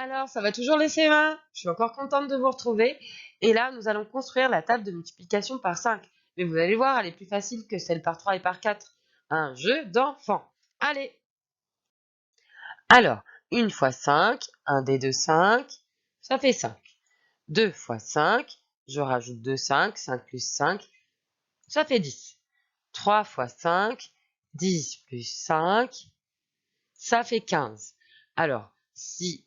Alors, ça va toujours les CE1? Je suis encore contente de vous retrouver. Et là, nous allons construire la table de multiplication par 5. Mais vous allez voir, elle est plus facile que celle par 3 et par 4. Un jeu d'enfant. Allez! Alors, 1 fois 5, 1 des 2, 5, ça fait 5. 2 fois 5, je rajoute 2, 5, 5 plus 5, ça fait 10. 3 fois 5, 10 plus 5, ça fait 15. Alors, si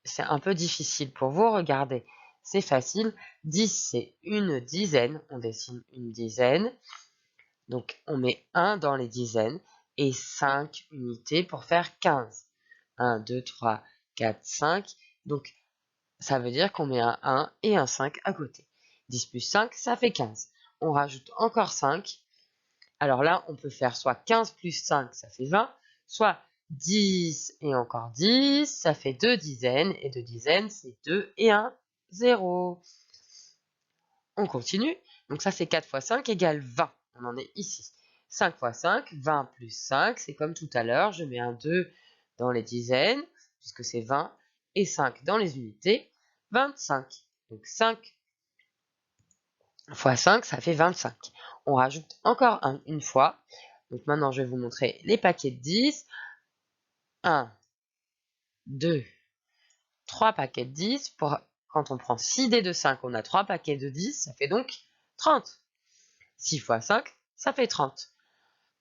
c'est un peu difficile pour vous, regardez, c'est facile. 10, c'est une dizaine. On dessine une dizaine. Donc, on met 1 dans les dizaines et 5 unités pour faire 15. 1, 2, 3, 4, 5. Donc, ça veut dire qu'on met un 1 et un 5 à côté. 10 plus 5, ça fait 15. On rajoute encore 5. Alors là, on peut faire soit 15 plus 5, ça fait 20, soit 10 et encore 10, ça fait 2 dizaines, et 2 dizaines, c'est 2 et 1, 0. On continue, donc ça c'est 4 fois 5 égale 20, on en est ici. 5 fois 5, 20 plus 5, c'est comme tout à l'heure, je mets un 2 dans les dizaines, puisque c'est 20, et 5 dans les unités, 25. Donc 5 fois 5, ça fait 25. On rajoute encore une fois. Donc maintenant, je vais vous montrer les paquets de 10. 1, 2, 3 paquets de 10. Quand on prend 6 dés de 5, on a 3 paquets de 10. Ça fait donc 30. 6 fois 5, ça fait 30.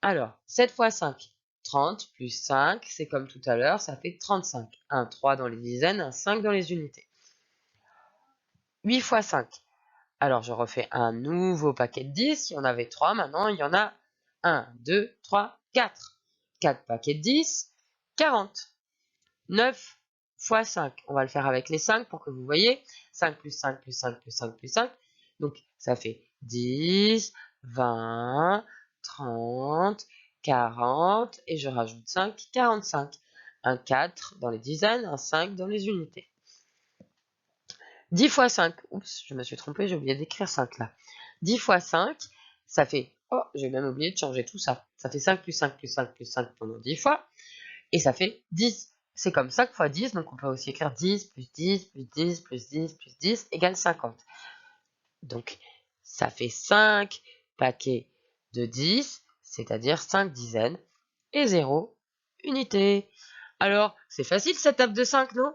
Alors, 7 fois 5, 30 plus 5, c'est comme tout à l'heure, ça fait 35. Un 3 dans les dizaines, un 5 dans les unités. 8 fois 5. Alors, je refais un nouveau paquet de 10. Il y en avait 3, maintenant il y en a 1, 2, 3, 4. 4 paquets de 10, 40. 9 fois 5. On va le faire avec les 5 pour que vous voyez. 5 plus 5 plus 5 plus 5 plus 5. Donc, ça fait 10, 20, 30, 40. Et je rajoute 5, 45. Un 4 dans les dizaines, un 5 dans les unités. 10 fois 5, oups, je me suis trompée, j'ai oublié d'écrire 5 là. 10 fois 5, ça fait, oh, j'ai même oublié de changer tout ça. Ça fait 5 plus 5 plus 5 plus 5 pendant 10 fois, et ça fait 10. C'est comme 5 fois 10, donc on peut aussi écrire 10 plus 10 plus 10 plus 10 plus 10 égale 50. Donc, ça fait 5 paquets de 10, c'est-à-dire 5 dizaines, et 0 unité. Alors, c'est facile cette table de 5, non?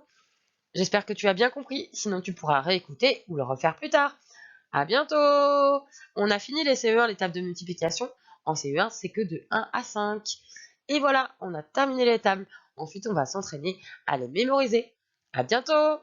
J'espère que tu as bien compris, sinon tu pourras réécouter ou le refaire plus tard. À bientôt! On a fini les CE1, les tables de multiplication. En CE1, c'est que de 1 à 5. Et voilà, on a terminé les tables. Ensuite, on va s'entraîner à les mémoriser. À bientôt!